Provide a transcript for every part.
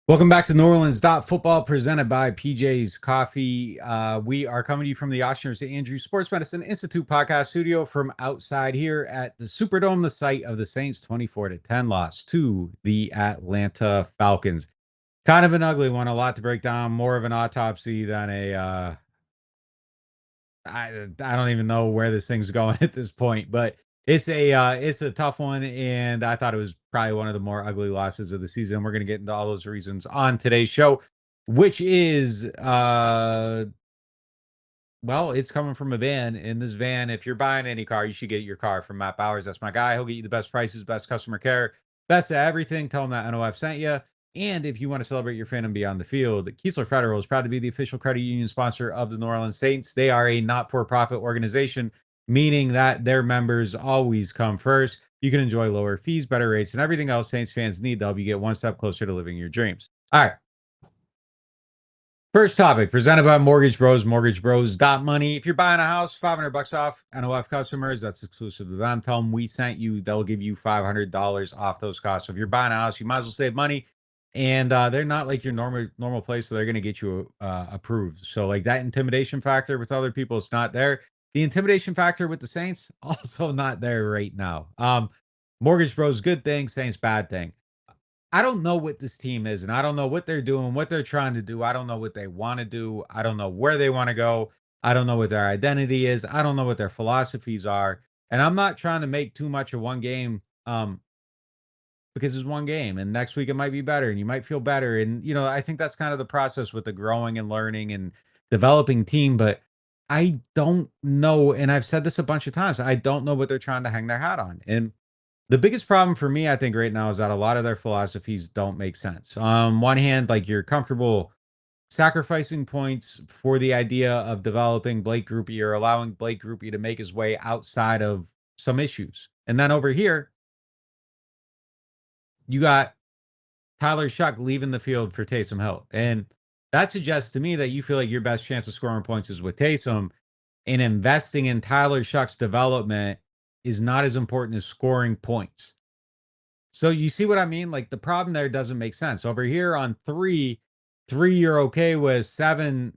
Welcome back to NewOrleans.Football, presented by PJ's Coffee. We are coming to you from the Oshner St. Andrews Sports Medicine Institute podcast studio from outside here at the Superdome, the site of the Saints' 24-10 loss to the Atlanta Falcons. Kind of an ugly one, a lot to break down, more of an autopsy than I don't even know where this thing's going at this point, but it's a tough one, and I thought it was probably one of the more ugly losses of the season. We're gonna get into all those reasons on today's show, which is well, it's coming from a van. In this van, if you're buying any car, you should get your car from Matt Bowers. That's my guy. He'll get you the best prices, best customer care, best of everything. Tell him that NOF sent you. And if you want to celebrate your fandom beyond the field, Keesler Federal is proud to be the official credit union sponsor of the New Orleans Saints. They are a not-for-profit organization, meaning that their members always come first. You can enjoy lower fees, better rates, and everything else Saints fans need to help you get one step closer to living your dreams. All right. First topic presented by Mortgage Bros, mortgagebros.money. If you're buying a house, $500 off NOF customers, that's exclusive to them. Tell them we sent you. They'll give you $500 off those costs. So if you're buying a house, you might as well save money. And they're not like your normal place, so they're going to get you approved. So like that intimidation factor with other people, it's not there. The intimidation factor with the Saints, also not there right now. Mortgage Bros, good thing. Saints, bad thing. I don't know what this team is, and I don't know what they're doing, what they're trying to do. I don't know what they want to do. I don't know where they want to go. I don't know what their identity is. I don't know what their philosophies are. And I'm not trying to make too much of one game because it's one game, and next week it might be better and you might feel better. And, I think that's kind of the process with the growing and learning and developing team. But I don't know, and I've said this a bunch of times, I don't know what they're trying to hang their hat on. And the biggest problem for me, I think, right now is that a lot of their philosophies don't make sense. On one hand, like you're comfortable sacrificing points for the idea of developing Blake Grupe or allowing Blake Grupe to make his way outside of some issues. And then over here, you got Tyler Shough leaving the field for Taysom Hill. And that suggests to me that you feel like your best chance of scoring points is with Taysom, and investing in Tyler Shough's development is not as important as scoring points. So you see what I mean? Like the problem there doesn't make sense. Over here on three you're okay with, 7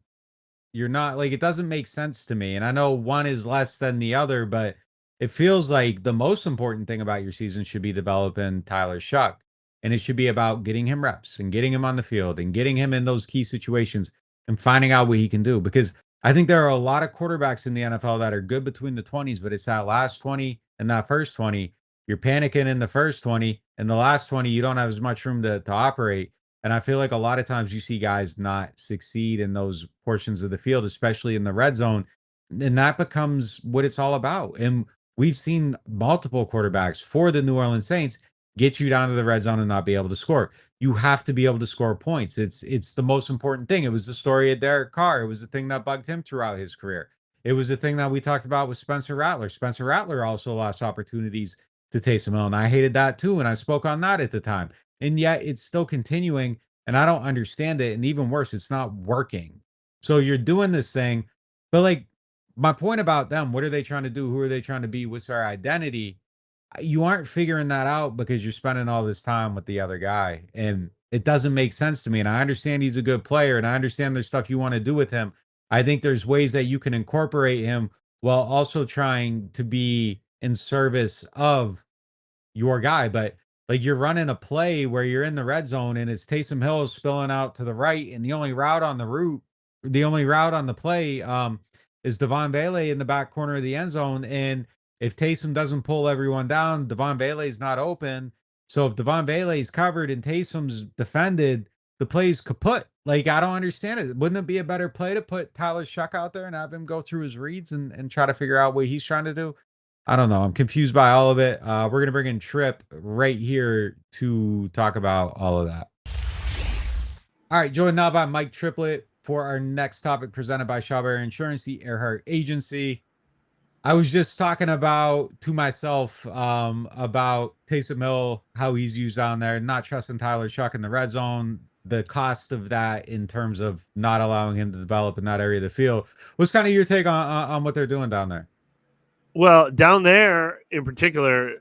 you're not. Like it doesn't make sense to me. And I know one is less than the other, but it feels like the most important thing about your season should be developing Tyler Shough. And it should be about getting him reps and getting him on the field and getting him in those key situations and finding out what he can do. Because I think there are a lot of quarterbacks in the NFL that are good between the 20s, but it's that last 20 and that first 20. You're panicking in the first 20, and the last 20, you don't have as much room to operate. And I feel like a lot of times you see guys not succeed in those portions of the field, especially in the red zone. And that becomes what it's all about. And we've seen multiple quarterbacks for the New Orleans Saints get you down to the red zone and not be able to score. You have to be able to score points. It's the most important thing. It was the story of Derek Carr. It was the thing that bugged him throughout his career. It was the thing that we talked about with Spencer Rattler. Spencer Rattler also lost opportunities to Taysom Hill, and I hated that too, and I spoke on that at the time. And yet it's still continuing, and I don't understand it. And even worse, it's not working. So you're doing this thing, but like my point about them, what are they trying to do? Who are they trying to be? What's their identity? You aren't figuring that out because you're spending all this time with the other guy. And it doesn't make sense to me. And I understand he's a good player, and I understand there's stuff you want to do with him. I think there's ways that you can incorporate him while also trying to be in service of your guy. But like you're running a play where you're in the red zone and it's Taysom Hill spilling out to the right, and the only route on the play is Devon Bailey in the back corner of the end zone. And if Taysom doesn't pull everyone down, Devon Bailey's not open. So if Devon Bailey's covered and Taysom's defended, the play's kaput. Like, I don't understand it. Wouldn't it be a better play to put Tyler Shough out there and have him go through his reads and try to figure out what he's trying to do? I don't know. I'm confused by all of it. We're going to bring in Trip right here to talk about all of that. All right, joined now by Mike Triplett for our next topic, presented by Shawberry Insurance, the Earhart Agency. I was just talking about to myself about Taysom Hill, how he's used down there, not trusting Tyler Shough in the red zone, the cost of that in terms of not allowing him to develop in that area of the field. What's kind of your take on what they're doing down there? Well, down there in particular,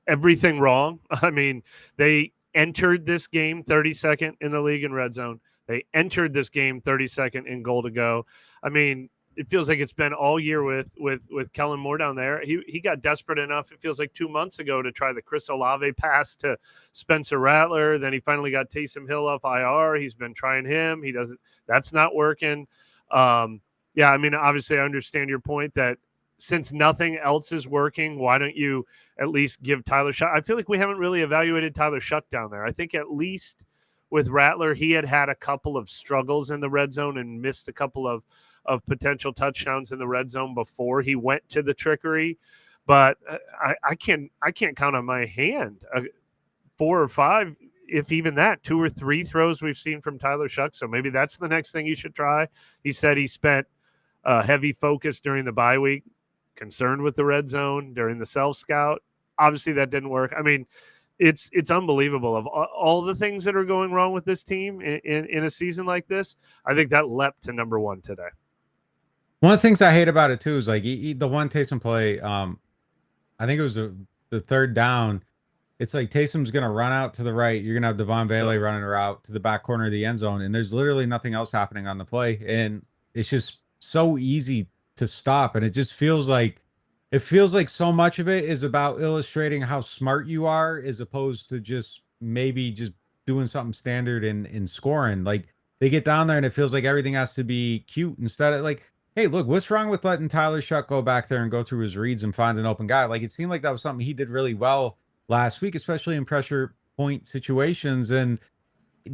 everything wrong. I mean, they entered this game 32nd in the league in red zone. They entered this game 32nd in goal to go. I mean, it feels like it's been all year with Kellen Moore down there. He got desperate enough, it feels like 2 months ago, to try the Chris Olave pass to Spencer Rattler. Then he finally got Taysom Hill off IR. He's been trying him. He doesn't. That's not working. Yeah, I mean, obviously, I understand your point that since nothing else is working, why don't you at least give Tyler Shough? I feel like we haven't really evaluated Tyler Shough down there. I think at least with Rattler, he had a couple of struggles in the red zone and missed a couple of potential touchdowns in the red zone before he went to the trickery. But I can't count on my hand 4 or 5, if even that, 2 or 3 throws we've seen from Tyler Shough. So maybe that's the next thing you should try. He said he spent heavy focus during the bye week, concerned with the red zone during the self scout. Obviously that didn't work. I mean, it's unbelievable of all the things that are going wrong with this team in a season like this. I think that leapt to number 1 today. One of the things I hate about it too is like the one Taysom play. I think it was the third down. It's like Taysom's going to run out to the right. You're going to have Devon Bailey running her out to the back corner of the end zone. And there's literally nothing else happening on the play. And it's just so easy to stop. And it just feels like so much of it is about illustrating how smart you are as opposed to just maybe just doing something standard in scoring. Like they get down there and it feels like everything has to be cute instead of like, hey, look, what's wrong with letting Tyler Shough go back there and go through his reads and find an open guy? Like it seemed like that was something he did really well last week, especially in pressure point situations. And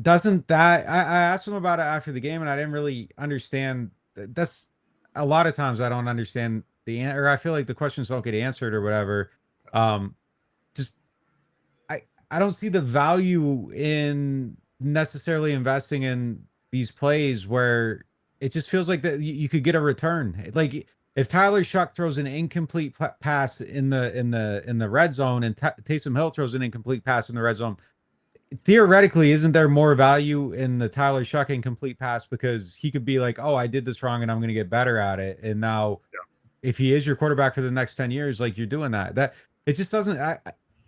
doesn't that, I asked him about it after the game and I didn't really understand. That's a lot of times I don't understand the answer, or I feel like the questions don't get answered or whatever. Just, I don't see the value in necessarily investing in these plays where it just feels like that you could get a return. Like if Tyler Shough throws an incomplete pass in the red zone and Taysom Hill throws an incomplete pass in the red zone, theoretically, isn't there more value in the Tyler Shough incomplete pass because he could be like, oh, I did this wrong and I'm going to get better at it. And now if he is your quarterback for the next 10 years, like you're doing that it just doesn't,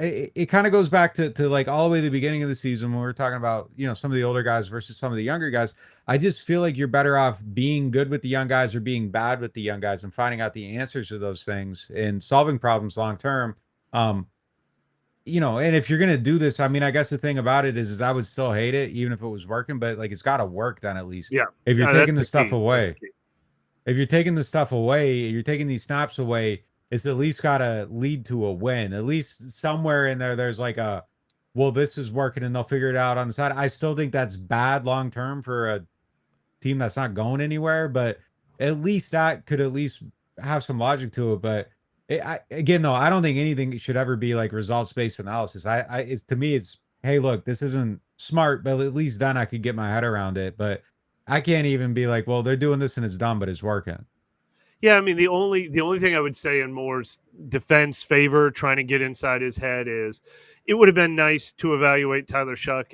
it kind of goes back to like all the way to the beginning of the season when we were talking about, some of the older guys versus some of the younger guys. I just feel like you're better off being good with the young guys or being bad with the young guys and finding out the answers to those things and solving problems long term. And if you're going to do this, I mean, I guess the thing about it is I would still hate it even if it was working, but like, it's got to work then at least. Yeah. If you're taking the stuff key. away, if you're taking the stuff away, you're taking these snaps away, it's at least got to lead to a win. At least somewhere in there, there's like well, this is working and they'll figure it out on the side. I still think that's bad long term for a team that's not going anywhere, but at least that could at least have some logic to it. But again, though, I don't think anything should ever be like results based analysis. It's to me, it's hey, look, this isn't smart, but at least then I could get my head around it. But I can't even be like, well, they're doing this and it's dumb, but it's working. Yeah, I mean the only thing I would say in Moore's defense favor, trying to get inside his head, is it would have been nice to evaluate Tyler Shough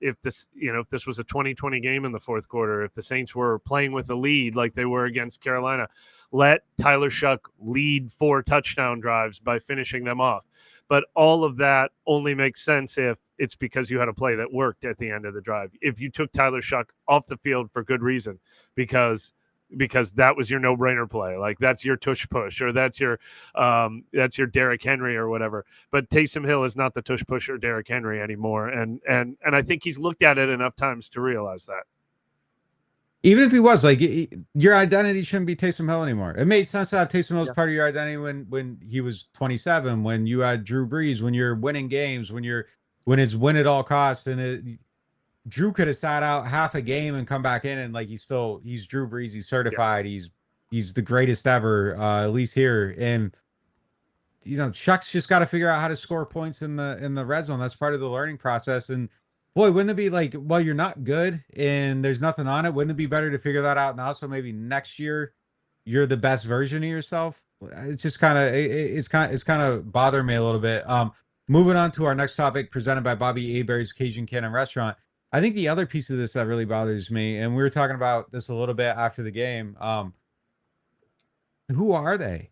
if this was a 2020 game in the fourth quarter, if the Saints were playing with a lead like they were against Carolina, let Tyler Shough lead 4 touchdown drives by finishing them off. But all of that only makes sense if it's because you had a play that worked at the end of the drive. If you took Tyler Shough off the field for good reason, because that was your no-brainer play, like that's your tush push, or that's your Derrick Henry or whatever. But Taysom Hill is not the tush push or Derrick Henry anymore, and I think he's looked at it enough times to realize that. Even if he was like, your identity shouldn't be Taysom Hill anymore. It made sense to have Taysom Hill as part of your identity when he was 27, when you had Drew Brees, when you're winning games, when it's win at all costs, and Drew could have sat out half a game and come back in and like he's Drew Brees, he's certified, he's the greatest ever, at least here. And Shuck's just got to figure out how to score points in the red zone. That's part of the learning process. And boy, wouldn't it be like, well, you're not good and there's nothing on it. Wouldn't it be better to figure that out now? So maybe next year you're the best version of yourself. It's just it's kind of bothering me a little bit. Moving on to our next topic, presented by Bobby Aberry's Cajun Cannon Restaurant. I think the other piece of this that really bothers me, and we were talking about this a little bit after the game. Who are they?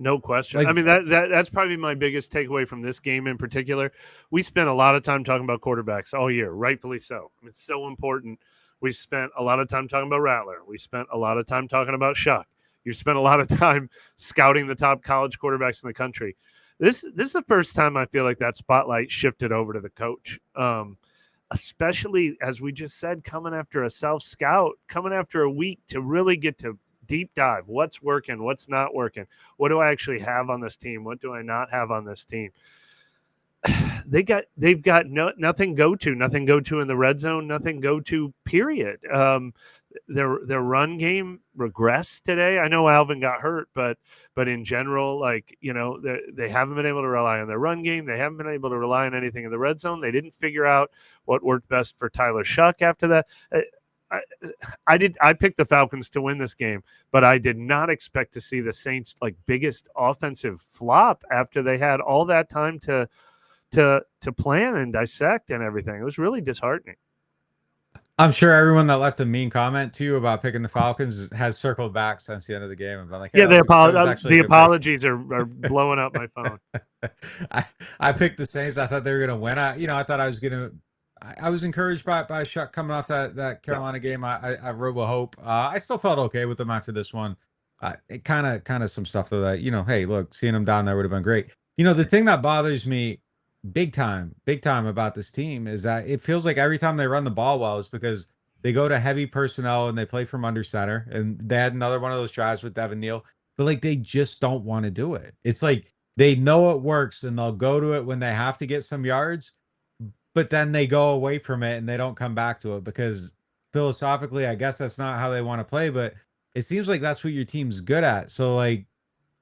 No question. Like, I mean, that's probably my biggest takeaway from this game in particular. We spent a lot of time talking about quarterbacks all year, rightfully so. I mean, it's so important. We spent a lot of time talking about Rattler. We spent a lot of time talking about Shough. You spent a lot of time scouting the top college quarterbacks in the country. This is the first time I feel like that spotlight shifted over to the coach. Especially as we just said, coming after a self-scout, coming after a week to really get to deep dive. What's working? What's not working? What do I actually have on this team? What do I not have on this team? They've got nothing go to in the red zone, nothing go to, period. Their run game regressed today. I know Alvin got hurt, but in general, like, they haven't been able to rely on their run game. They haven't been able to rely on anything in the red zone. They didn't figure out what worked best for Tyler Shough after that. I picked the Falcons to win this game, but I did not expect to see the Saints like biggest offensive flop after they had all that time to plan and dissect and everything. It was really disheartening. I'm sure everyone that left a mean comment to you about picking the Falcons has circled back since the end of the game and been like, hey, yeah, that was actually the a good pick. apologies are blowing up my phone. I picked the Saints. I thought they were going to win. I thought I was going to. I was encouraged by Shough coming off that Carolina game. I wrote with hope. I still felt okay with them after this one. It kind of some stuff though that, hey, look, seeing them down there would have been great. The thing that bothers me big time about this team is that it feels like every time they run the ball well is because they go to heavy personnel and they play from under center. And they had another one of those drives with Devin Neal, but like they just don't want to do it. It's like they know it works and they'll go to it when they have to get some yards, but then they go away from it and they don't come back to it because philosophically, I guess that's not how they want to play, but it seems like that's what your team's good at. So like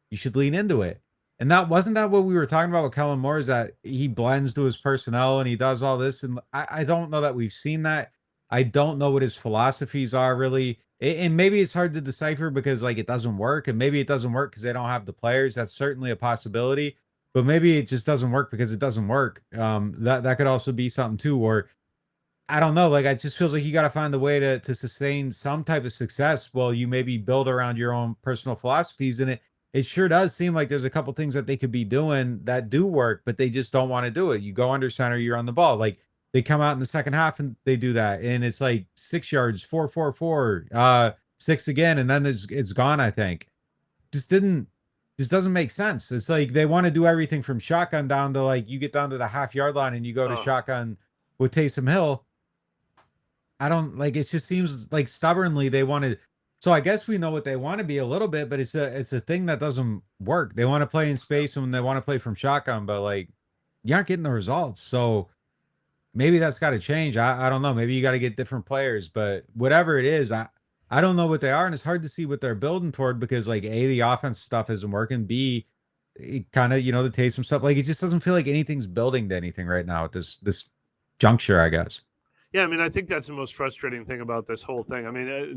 you should lean into it. And wasn't that what we were talking about with Kellen Moore, is that he blends to his personnel and he does all this. And I don't know that we've seen that. I don't know what his philosophies are really. And maybe it's hard to decipher because like it doesn't work. And maybe it doesn't work because they don't have the players. That's certainly a possibility. But maybe it just doesn't work because it doesn't work. That could also be something too. Or I don't know. Like, it just feels like you got to find a way to sustain some type of success while you maybe build around your own personal philosophies. And it sure does seem like there's a couple things that they could be doing that do work, but they just don't want to do it. You go under center, you're on the ball. Like they come out in the second half and they do that. And it's like 6 yards, 4, 6 again. And then it's gone, I think. Just doesn't make sense. It's like they want to do everything from shotgun down to like you get down to the half-yard line and you go to shotgun with Taysom Hill. I don't like it just seems like stubbornly they wanted. So I guess we know what they want to be a little bit, but it's a thing that doesn't work. They want to play in space and they want to play from shotgun, but like you aren't getting the results. So maybe that's got to change. I don't know. Maybe you got to get different players, but whatever it is, I don't know what they are, and it's hard to see what they're building toward because like A, the offense stuff isn't working. B, it kind of, the Taysom stuff. Like it just doesn't feel like anything's building to anything right now at this juncture, I guess. Yeah, I mean, I think that's the most frustrating thing about this whole thing. I mean,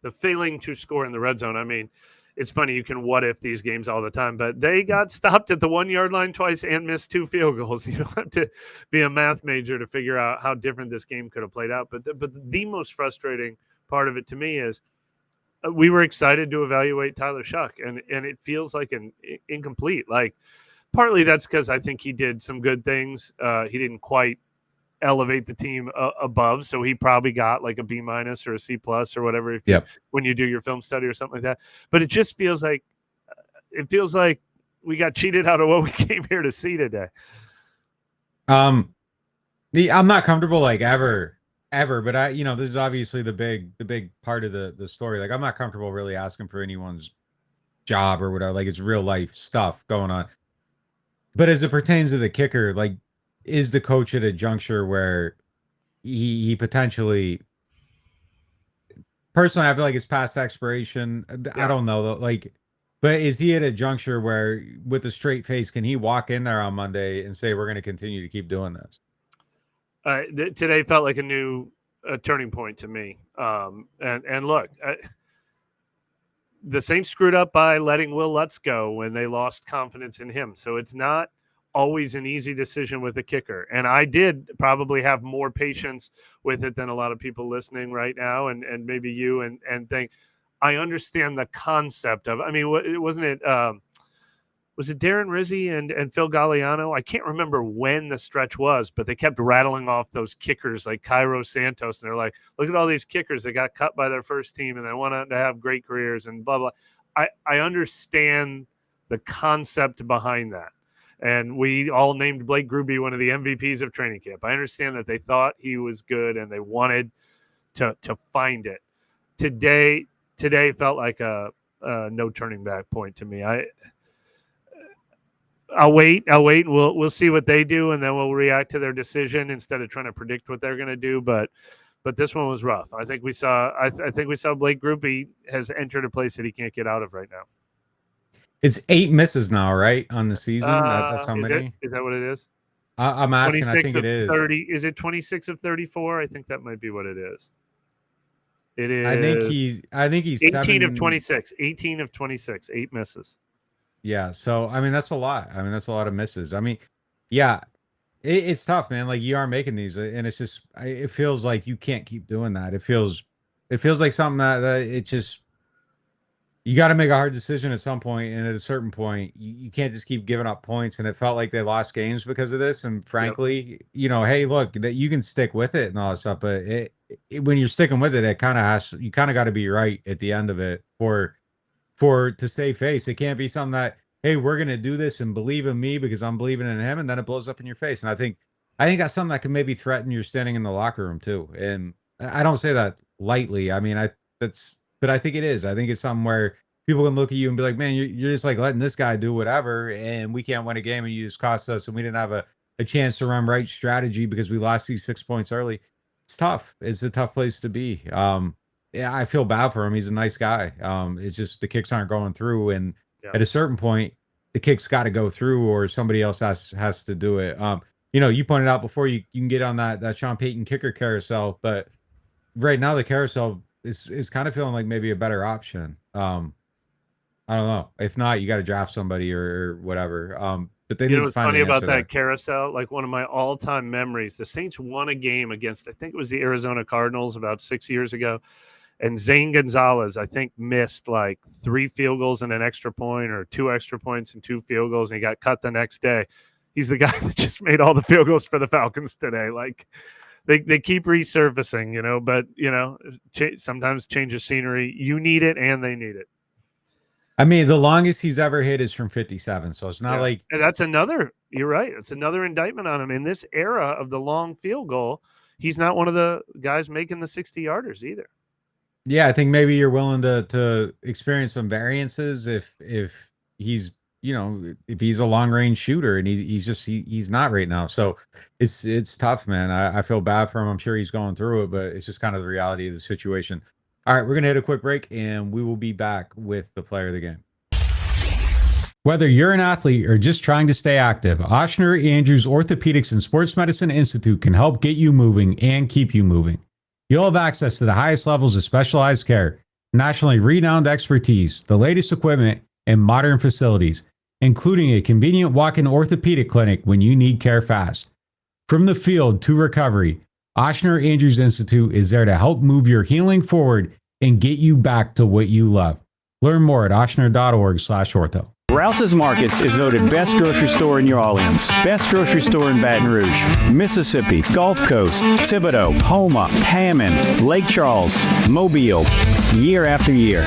the failing to score in the red zone. I mean, it's funny, you can what if these games all the time, but they got stopped at the 1 yard line twice and missed 2 field goals. You don't have to be a math major to figure out how different this game could have played out. But the most frustrating part of it to me is we were excited to evaluate Tyler Shough, and it feels like an incomplete. Like partly that's because I think he did some good things. He didn't quite elevate the team above, so he probably got like a B- or a C+ or whatever when you do your film study or something like that. But it just feels like we got cheated out of what we came here to see today. I'm not comfortable like ever, but this is obviously the big part of the story. Like I'm not comfortable really asking for anyone's job or whatever. Like it's real life stuff going on. But as it pertains to the kicker, like is the coach at a juncture where he potentially, personally, I feel like it's past expiration. I don't know though. Like, but is he at a juncture where with a straight face, can he walk in there on Monday and say, we're going to continue to keep doing this? Today felt like a new turning point to me. And look, the Saints screwed up by letting Will Lutz go when they lost confidence in him. So it's not always an easy decision with a kicker. And I did probably have more patience with it than a lot of people listening right now. And maybe you and think, I understand the concept of, I mean, wasn't it was it Darren Rizzi and Phil Galliano? I can't remember when the stretch was, but they kept rattling off those kickers like Cairo Santos. And they're like, look at all these kickers that got cut by their first team and they want to have great careers and blah, blah. I understand the concept behind that. And we all named Blake Grupe one of the MVPs of training camp. I understand that they thought he was good and they wanted to find it. Today felt like a no turning back point to me. I'll wait. We'll see what they do, and then we'll react to their decision instead of trying to predict what they're going to do. But this one was rough. I think we saw Blake Grupe has entered a place that he can't get out of right now. It's 8 misses now, right, on the season? That's how many? Is that what it is? I'm asking. I think it is 30. Is it 26 of 34? I think that might be what it is. It is. I think he's 18 of 26. 18 of 26. 8 misses. Yeah. So I mean, that's a lot. I mean, that's a lot of misses. I mean, yeah, it's tough, man. Like you are making these, and it's just it feels like you can't keep doing that. It feels like something that it just. You got to make a hard decision at some point, and at a certain point, you can't just keep giving up points. And it felt like they lost games because of this. And frankly, hey, look, that you can stick with it and all that stuff, but when you're sticking with it, you kind of got to be right at the end of it for to save face. It can't be something that, hey, we're gonna do this and believe in me because I'm believing in him, and then it blows up in your face. And I think that's something that can maybe threaten your standing in the locker room too. And I don't say that lightly. I mean, but I think it is. I think it's something where people can look at you and be like, man, you're just like letting this guy do whatever, and we can't win a game, and you just cost us, and we didn't have a chance to run right strategy because we lost these 6 points early. It's tough. It's a tough place to be. Yeah, I feel bad for him. He's a nice guy. It's just the kicks aren't going through, and at a certain point, the kicks got to go through, or somebody else has to do it. You pointed out before you can get on that Sean Payton kicker carousel, but right now the carousel is kind of feeling like maybe a better option. I don't know. If not, you got to draft somebody or whatever. But they need to find funny about that there. Carousel. Like one of my all-time memories. The Saints won a game against, I think it was the Arizona Cardinals about 6 years ago, and Zane Gonzalez, I think, missed like 3 field goals and an extra point, or 2 extra points and 2 field goals, and he got cut the next day. He's the guy that just made all the field goals for the Falcons today. Like they keep resurfacing, but sometimes change of scenery. You need it, and they need it. I mean, the longest he's ever hit is from 57. So it's not like. And that's another. You're right. It's another indictment on him in this era of the long field goal. He's not one of the guys making the 60-yarders either. Yeah, I think maybe you're willing to experience some variances if he's if he's a long range shooter, and he's not right now. So it's tough, man. I feel bad for him. I'm sure he's going through it, but it's just kind of the reality of the situation. All right, we're going to hit a quick break, and we will be back with the player of the game. Whether you're an athlete or just trying to stay active, Ochsner Andrews Orthopedics and Sports Medicine Institute can help get you moving and keep you moving. You'll have access to the highest levels of specialized care, nationally renowned expertise, the latest equipment, and modern facilities, including a convenient walk-in orthopedic clinic when you need care fast. From the field to recovery, Ochsner Andrews Institute is there to help move your healing forward and get you back to what you love. Learn more at ochsner.org/ortho. Rouse's Markets is voted best grocery store in New Orleans, best grocery store in Baton Rouge, Mississippi, Gulf Coast, Thibodaux, Houma, Hammond, Lake Charles, Mobile, year after year.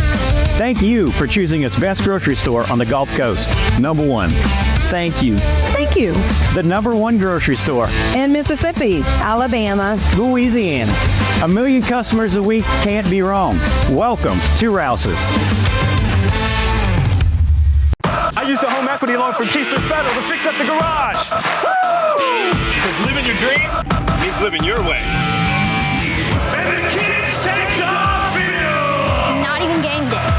Thank you for choosing us best grocery store on the Gulf Coast. Number 1. Thank you. Thank you. The number 1 grocery store In Mississippi, Alabama, Louisiana. 1 million customers a week can't be wrong. Welcome to Rouse's. I used a home equity loan from Keystone Federal to fix up the garage. Woo! Because living your dream means living your way. And the kids take the field. It's not even game day.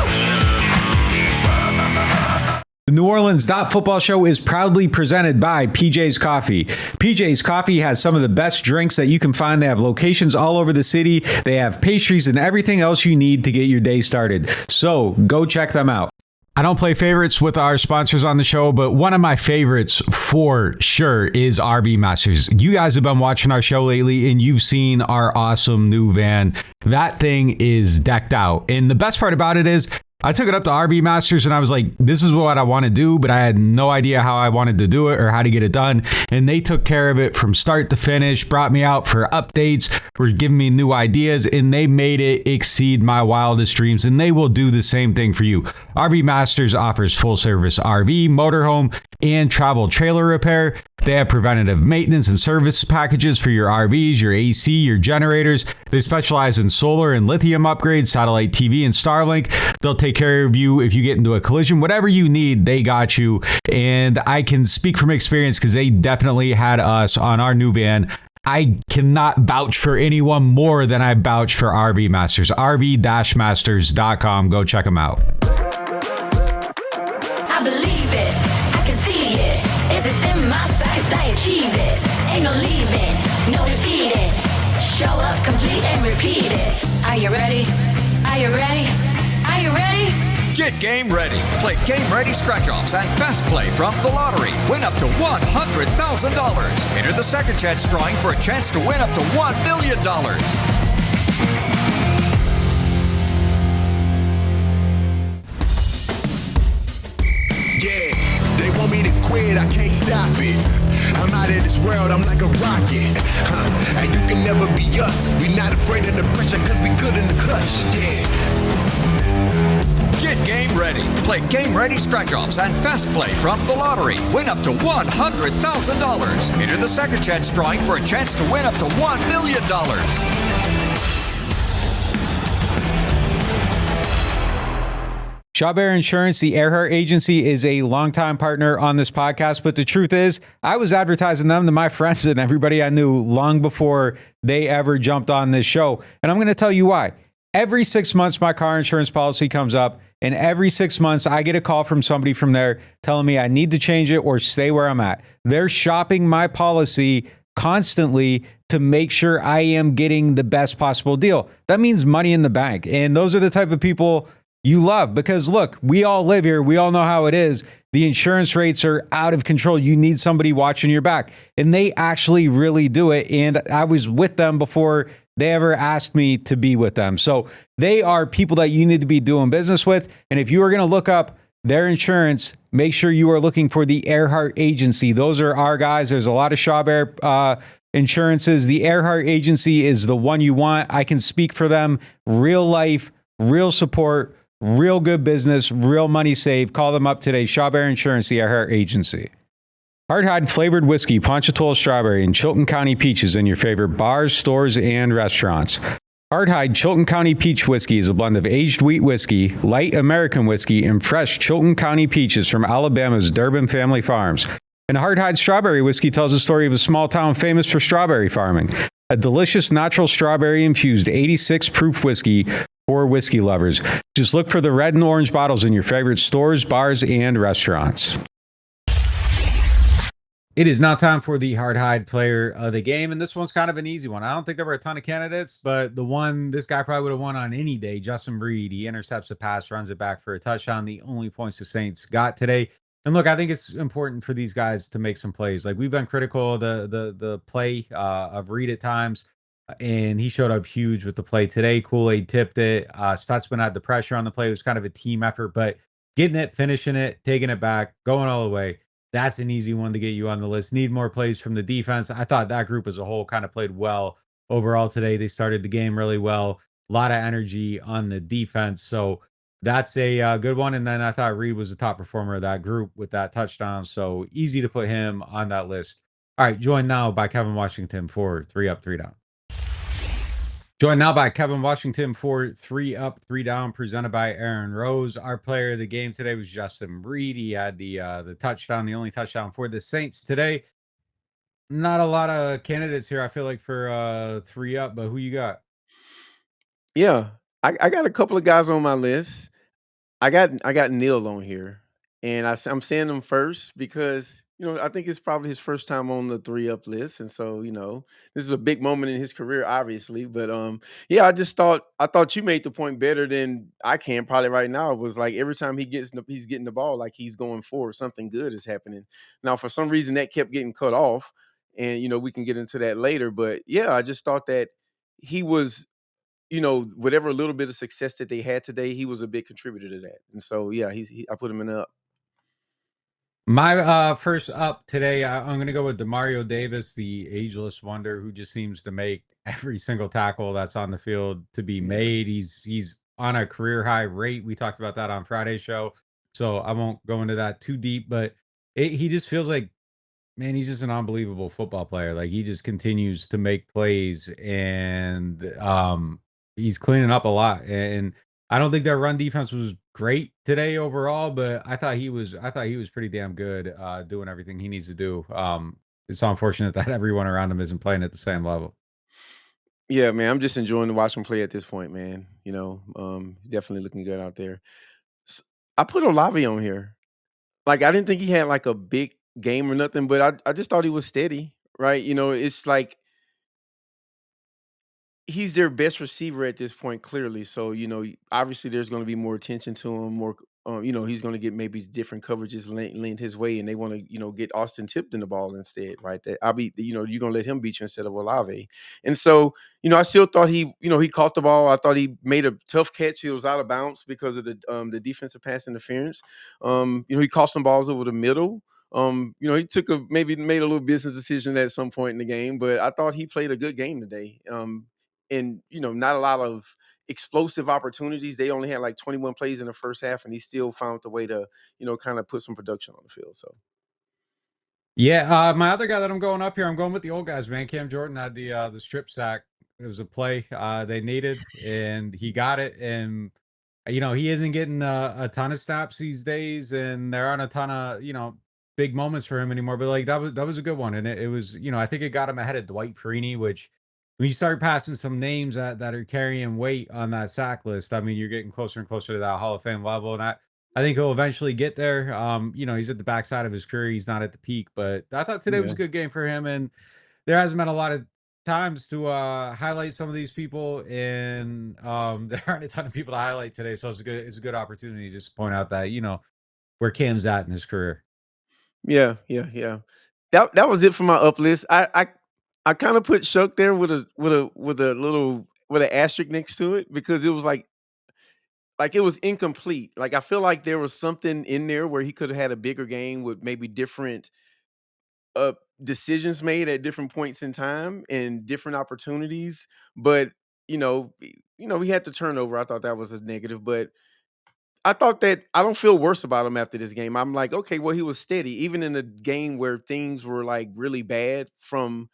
The NewOrleans.Football show is proudly presented by PJ's Coffee. PJ's Coffee has some of the best drinks that you can find. They have locations all over the city. They have pastries and everything else you need to get your day started. So go check them out. I don't play favorites with our sponsors on the show, but one of my favorites for sure is RV Masters. You guys have been watching our show lately, and you've seen our awesome new van. That thing is decked out. And the best part about it is I took it up to RB Masters and I was like, this is what I want to do, but I had no idea how I wanted to do it or how to get it done. And they took care of it from start to finish, brought me out for updates, were giving me new ideas, and they made it exceed my wildest dreams. And they will do the same thing for you. RB Masters offers full service RV, motorhome, and travel trailer repair. They have preventative maintenance and service packages for your RVs, your AC, your generators. They specialize in solar and lithium upgrades, satellite TV, and Starlink. They'll take care of you if you get into a collision. Whatever you need, they got you. And I can speak from experience because they definitely had us on our new van. I cannot vouch for anyone more than I vouch for RV Masters. RV-Masters.com. Go check them out. I believe it, I can see it. If it's in my sights, I achieve it. Ain't no leaving, no defeating. Show up, complete and repeat it. Are you ready? Are you ready? Are you ready? Get game ready. Play game ready scratch-offs and fast play from the lottery. Win up to $100,000. Enter the second chance drawing for a chance to win up to $1 million. Yeah, they want me to quit, I can't stop it. I'm out of this world, I'm like a rocket. And you can never be us. We not afraid of the pressure, cause we good in the clutch. Yeah. Get game ready. Play game ready scratch-offs and fast play from the lottery. Win up to $100,000. Enter the second chance drawing for a chance to win up to $1 million. Shough Insurance, the Earhart Agency, is a longtime partner on this podcast, but the truth is, I was advertising them to my friends and everybody I knew long before they ever jumped on this show. And I'm going to tell you why. Every 6 months, my car insurance policy comes up, and every 6 months, I get a call from somebody from there telling me I need to change it or stay where I'm at. They're shopping my policy constantly to make sure I am getting the best possible deal. That means money in the bank. And those are the type of people you love because, look, we all live here. We all know how it is. The insurance rates are out of control. You need somebody watching your back. And they actually really do it. And I was with them before they ever asked me to be with them. So they are people that you need to be doing business with. And if you are going to look up their insurance, make sure you are looking for the Earhart Agency. Those are our guys. There's a lot of Shough insurances. The Earhart Agency is the one you want. I can speak for them. Real life, real support, real good business, real money saved. Call them up today. Shough Insurance, the Earhart Agency. Hardhide flavored whiskey, Ponchatoula strawberry, and Chilton County peaches in your favorite bars, stores, and restaurants. Hardhide Chilton County Peach Whiskey is a blend of aged wheat whiskey, light American whiskey, and fresh Chilton County peaches from Alabama's Durbin Family Farms. And Hardhide Strawberry Whiskey tells the story of a small town famous for strawberry farming. A delicious natural strawberry-infused 86-proof whiskey for whiskey lovers. Just look for the red and orange bottles in your favorite stores, bars, and restaurants. It is now time for the Hardhide player of the game, and this one's kind of an easy one. I don't think there were a ton of candidates, but the one this guy probably would have won on any day, Justin Reed. He intercepts a pass, runs it back for a touchdown, the only points the Saints got today. And look, I think it's important for these guys to make some plays. Like, we've been critical of the play of Reed at times, and he showed up huge with the play today. Kool-Aid tipped it. Stutzman had the pressure on the play. It was kind of a team effort, but getting it, finishing it, taking it back, going all the way, that's an easy one to get you on the list. Need more plays from the defense. I thought that group as a whole kind of played well overall today. They started the game really well. A lot of energy on the defense. So that's a good one. And then I thought Reed was the top performer of that group with that touchdown. So easy to put him on that list. All right, joined now by Kevin Washington for 3 Up, 3 Down. Joined now by Kevin Washington for 3 Up, 3 Down, presented by Aaron Rose. Our player of the game today was Justin Reed. He had the touchdown, the only touchdown for the Saints today. Not a lot of candidates here, I feel like, for 3 Up, but who you got? Yeah, I got a couple of guys on my list. I got Neil on here, and I'm saying him first because I think it's probably his first time on the 3 Up list, and so this is a big moment in his career, obviously. But yeah, I thought you made the point better than I can probably right now. It was like every time he's getting the ball, like he's going forward, something good is happening. Now, for some reason, that kept getting cut off, and we can get into that later. But yeah, I just thought that he was whatever little bit of success that they had today, he was a big contributor to that. And so, yeah, I put him in the up. My first up today, I'm going to go with Demario Davis, the ageless wonder who just seems to make every single tackle that's on the field to be Yeah. made. He's on a career high rate. We talked about that on Friday's show, so I won't go into that too deep. But he just feels like, man, he's just an unbelievable football player. Like he just continues to make plays, and he's cleaning up a lot. And I don't think their run defense was great today overall, but I thought he was pretty damn good doing everything he needs to do. It's unfortunate that everyone around him isn't playing at the same level. Yeah, man, I'm just enjoying to watch him play at this point, man. He's definitely looking good out there. I put Olave on here. Like, I didn't think he had like a big game or nothing, but I just thought he was steady, right? It's like he's their best receiver at this point, clearly. So, obviously there's going to be more attention to him, more, he's going to get maybe different coverages leaned his way, and they want to, get Austin Tipton the ball instead, right? That you're going to let him beat you instead of Olave. And so, I still thought he caught the ball. I thought he made a tough catch. He was out of bounds because of the defensive pass interference. He caught some balls over the middle. He maybe made a little business decision at some point in the game, but I thought he played a good game today. And not a lot of explosive opportunities. They only had like 21 plays in the first half, and he still found a way to, kind of put some production on the field. So Yeah, my other guy that I'm going up here, I'm going with the old guys, man. Cam Jordan had the strip sack. It was a play they needed, and he got it. And he isn't getting a ton of snaps these days, and there aren't a ton of big moments for him anymore. But like that was a good one, and it was I think it got him ahead of Dwight Freeney, which when you start passing some names that are carrying weight on that sack list, I mean you're getting closer and closer to that Hall of Fame level, and I think he'll eventually get there. He's at the backside of his career. He's not at the peak, but I thought today was yeah, a good game for him. And there hasn't been a lot of times to highlight some of these people, and there aren't a ton of people to highlight today. So it's a good opportunity to just point out that where Cam's at in his career. yeah, yeah, yeah. That was it for my up list. I kind of put Shuck there with an asterisk next to it because it was like it was incomplete. Like I feel like there was something in there where he could have had a bigger game with maybe different uh decisions made at different points in time and different opportunities. But he had the turnover. I thought that was a negative, but I thought that I don't feel worse about him after this game. I'm like, okay, well, he was steady, even in a game where things were like really bad from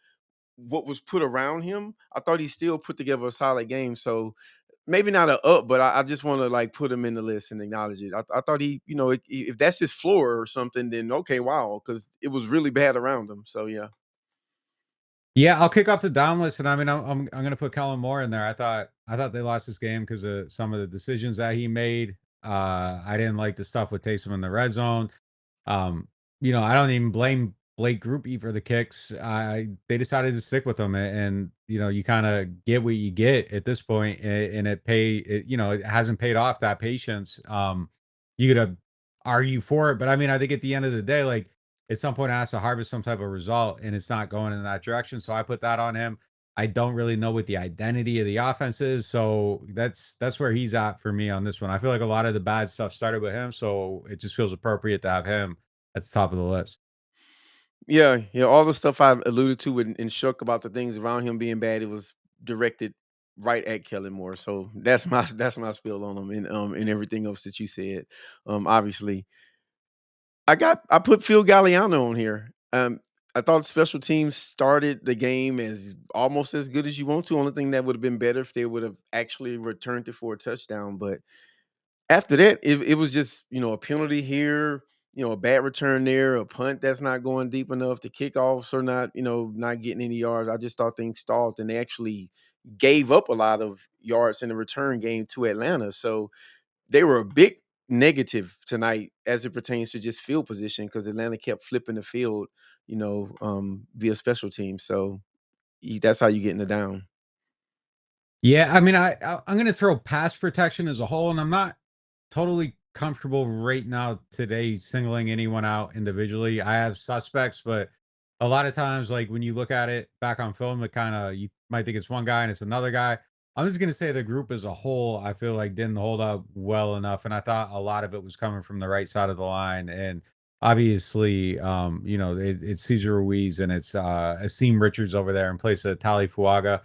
what was put around him. I thought he still put together a solid game. So maybe not a up, but I just want to like put him in the list and acknowledge it. I thought if that's his floor or something, then okay, wow, because it was really bad around him. So yeah, Yeah, I'll kick off the down list, and I mean, I'm gonna put Kellen Moore in there. I thought they lost this game because of some of the decisions that he made. I didn't like the stuff with Taysom in the red zone. Um, I don't even blame Blake Grupe for the kicks. They decided to stick with them, and you kind of get what you get at this point, and it hasn't paid off that patience. You could argue for it, but I mean, I think at the end of the day, like at some point, it has to harvest some type of result, and it's not going in that direction. So I put that on him. I don't really know what the identity of the offense is, so that's where he's at for me on this one. I feel like a lot of the bad stuff started with him, so it just feels appropriate to have him at the top of the list. yeah, yeah. All the stuff I alluded to and Shook about the things around him being bad, it was directed right at Kellen Moore. So that's my spill on him and everything else that you said. Obviously, I put Phil Galliano on here. I thought special teams started the game as almost as good as you want to. Only thing that would have been better if they would have actually returned it for a touchdown. But after that, it was just a penalty here, a bad return there, a punt that's not going deep enough, the kickoffs are not getting any yards. I just thought things stalled, and they actually gave up a lot of yards in the return game to Atlanta. So they were a big negative tonight as it pertains to just field position because Atlanta kept flipping the field, via special teams. So that's how you get in the down. Yeah, I mean, I'm going to throw pass protection as a whole, and I'm not totally comfortable right now today singling anyone out individually. I have suspects, but a lot of times, like when you look at it back on film, it kind of you might think it's one guy and it's another guy. I'm just gonna say the group as a whole, I feel like didn't hold up well enough, and I thought a lot of it was coming from the right side of the line. And obviously, it's Cesar Ruiz and it's Asim Richards over there in place of Tali Fuaga.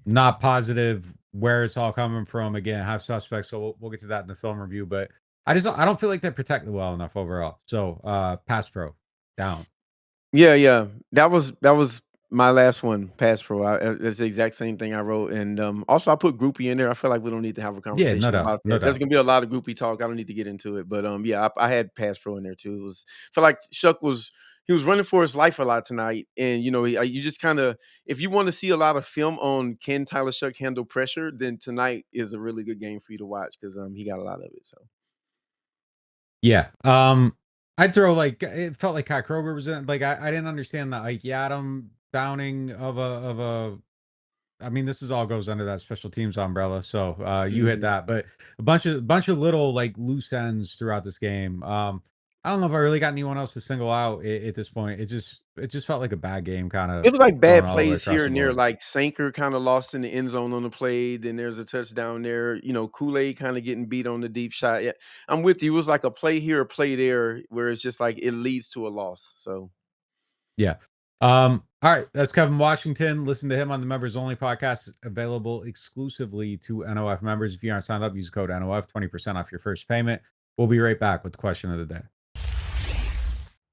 Not positive where it's all coming from. Again, have suspects, so we'll get to that in the film review. But I don't feel like they're protected well enough overall. So pass pro down. Yeah. That was my last one, pass pro. It's the exact same thing I wrote, and also I put groupie in there. I feel like we don't need to have a Yeah, conversation no doubt, about no that. There's doubt. gonna be a lot of groupie talk. I don't need to get into it, but yeah, I had pass pro in there too. It was feel like Shough was running for his life a lot tonight, and you just kind of, if you want to see a lot of film on can Tyler Shough handle pressure, then tonight is a really good game for you to watch because he got a lot of it. So Yeah. I'd throw it felt like Kai Kroger was in. Like I didn't understand the Ike Yadam downing of a. I mean, this is all goes under that special teams umbrella. So you hit that, but a bunch of little like loose ends throughout this game. I don't know if I really got anyone else to single out at this point. It just felt like a bad game, kind it of was like going bad all the way plays across here the and there. board. Like Sanker kind of lost in the end zone on the play. Then there's a touchdown there. Kool-Aid kind of getting beat on the deep shot. Yeah, I'm with you. It was like a play here, a play there, where it's just like it leads to a loss. So Yeah. All right, that's Kevin Washington. Listen to him on the Members Only podcast, available exclusively to NOF members. If you aren't signed up, use code NOF, 20% off your first payment. We'll be right back with the question of the day.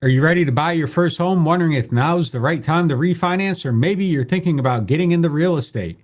Are you ready to buy your first home, wondering if now's the right time to refinance, or maybe you're thinking about getting into real estate?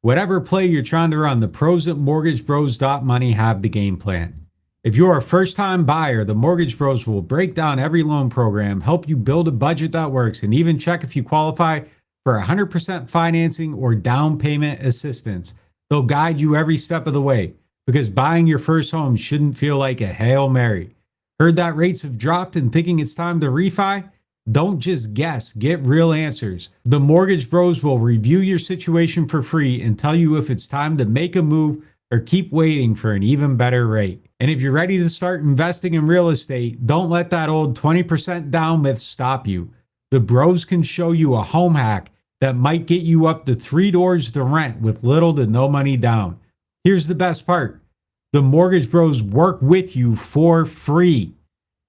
Whatever play you're trying to run, the pros at MortgageBros.money have the game plan. If you're a first-time buyer, the Mortgage Bros will break down every loan program, help you build a budget that works, and even check if you qualify for 100% financing or down payment assistance. They'll guide you every step of the way, because buying your first home shouldn't feel like a Hail Mary. Heard that rates have dropped and thinking it's time to refi? Don't just guess, get real answers. The Mortgage Bros will review your situation for free and tell you if it's time to make a move or keep waiting for an even better rate. And if you're ready to start investing in real estate, don't let that old 20% down myth stop you. The Bros can show you a home hack that might get you up to 3 doors to rent with little to no money down. Here's the best part. The Mortgage Bros work with you for free.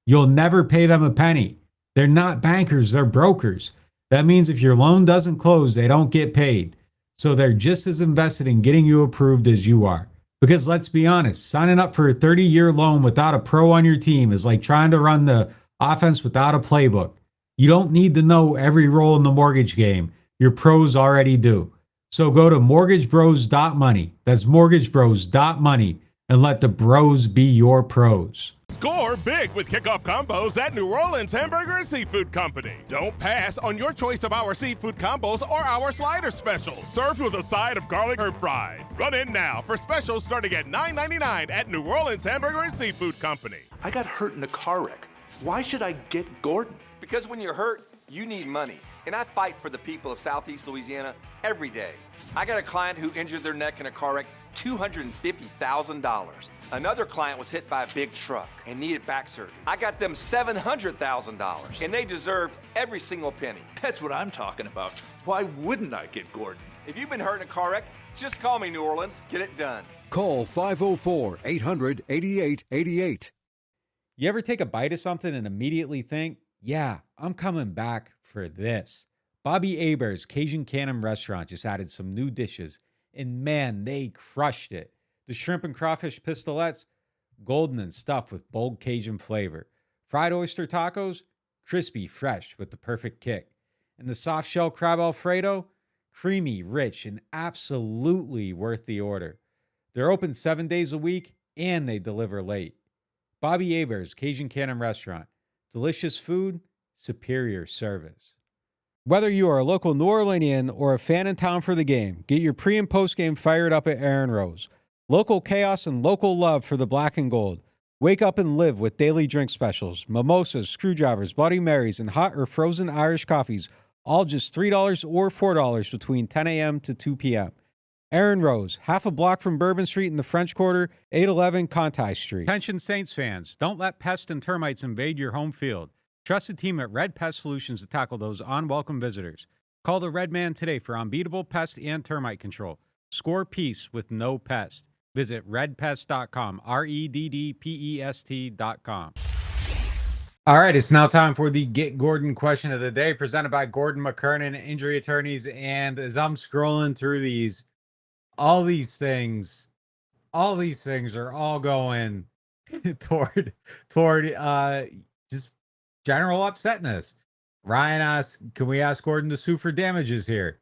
You'll never pay them a penny. They're not bankers, they're brokers. That means if your loan doesn't close, they don't get paid. So they're just as invested in getting you approved as you are. Because let's be honest, signing up for a 30-year loan without a pro on your team is like trying to run the offense without a playbook. You don't need to know every role in the mortgage game. Your pros already do. So go to mortgagebros.money. That's mortgagebros.money, and let the bros be your pros. Score big with kickoff combos at New Orleans Hamburger and Seafood Company. Don't pass on your choice of our seafood combos or our slider specials. Served with a side of garlic herb fries. Run in now for specials starting at $9.99 at New Orleans Hamburger and Seafood Company. I got hurt in a car wreck. Why should I get Gordon? Because when you're hurt, you need money. And I fight for the people of Southeast Louisiana every day. I got a client who injured their neck in a car wreck, $250,000. Another client was hit by a big truck and needed back surgery. I got them $700,000, and they deserved every single penny. That's what I'm talking about. Why wouldn't I get Gordon? If you've been hurt in a car wreck, just call me, New Orleans. Get it done. Call 504-800-8888. You ever take a bite of something and immediately think, yeah, I'm coming back for this? Bobby Hebert's Cajun Cannon Restaurant just added some new dishes, and man, they crushed it. The shrimp and crawfish pistolets, golden and stuffed with bold Cajun flavor. Fried oyster tacos, crispy, fresh with the perfect kick. And the soft shell crab Alfredo, creamy, rich, and absolutely worth the order. They're open 7 days a week, and they deliver late. Bobby Hebert's Cajun Cannon Restaurant. Delicious food, superior service. Whether you are a local New Orleanian or a fan in town for the game, get your pre- and post-game fired up at Aaron Rose. Local chaos and local love for the black and gold. Wake up and live with daily drink specials, mimosas, screwdrivers, Bloody Marys, and hot or frozen Irish coffees, all just $3 or $4 between 10 a.m. to 2 p.m. Aaron Rose, half a block from Bourbon Street in the French Quarter, 811 Conti Street. Attention Saints fans, don't let pests and termites invade your home field. Trust the team at Red Pest Solutions to tackle those unwelcome visitors. Call the Red Man today for unbeatable pest and termite control. Score peace with no pest. Visit redpest.com, REDDPEST.com. All right, it's now time for the Get Gordon question of the day, presented by Gordon McKernan, injury attorneys. And as I'm scrolling through these, all these things are all going toward just general upsetness. Ryan asked, can we ask Gordon to sue for damages here?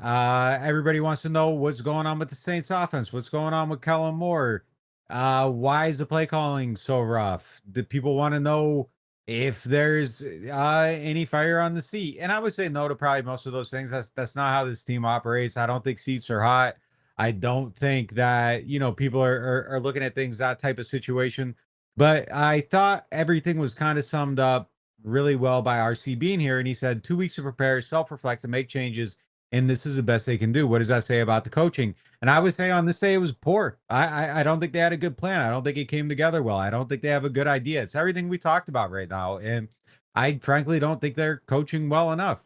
Everybody wants to know what's going on with the Saints offense. What's going on with Kellen Moore? Why is the play calling so rough? Do people want to know if there's any fire on the seat? And I would say no to probably most of those things. That's not how this team operates. I don't think seats are hot. I don't think that, people are looking at things that type of situation. But I thought everything was kind of summed up really well by RC being here. And he said 2 weeks to prepare, self-reflect, and make changes. And this is the best they can do. What does that say about the coaching? And I would say on this day, it was poor. I don't think they had a good plan. I don't think it came together well. I don't think they have a good idea. It's everything we talked about right now. And I frankly don't think they're coaching well enough.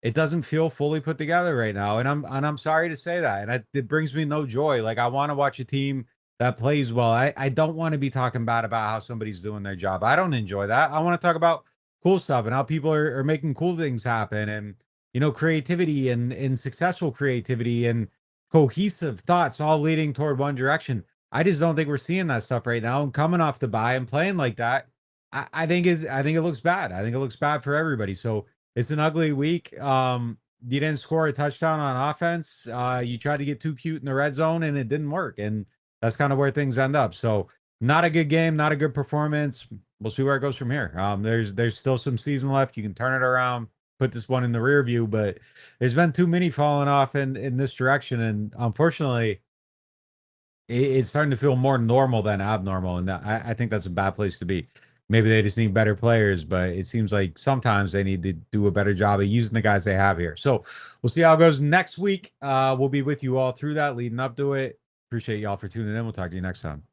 It doesn't feel fully put together right now. And I'm sorry to say that. And it brings me no joy. Like, I want to watch a team that plays well. I don't want to be talking bad about how somebody's doing their job. I don't enjoy that. I want to talk about cool stuff and how people are making cool things happen, and creativity and successful creativity and cohesive thoughts all leading toward one direction. I just don't think we're seeing that stuff right now. And coming off the bye and playing like that, I think it looks bad. I think it looks bad for everybody. So it's an ugly week. You didn't score a touchdown on offense. You tried to get too cute in the red zone and it didn't work. And that's kind of where things end up. So not a good game, not a good performance. We'll see where it goes from here. There's still some season left. You can turn it around, put this one in the rear view, but there's been too many falling off in this direction. And unfortunately, it's starting to feel more normal than abnormal. And I think that's a bad place to be. Maybe they just need better players, but it seems like sometimes they need to do a better job of using the guys they have here. So we'll see how it goes next week. We'll be with you all through that, leading up to it. Appreciate y'all for tuning in. We'll talk to you next time.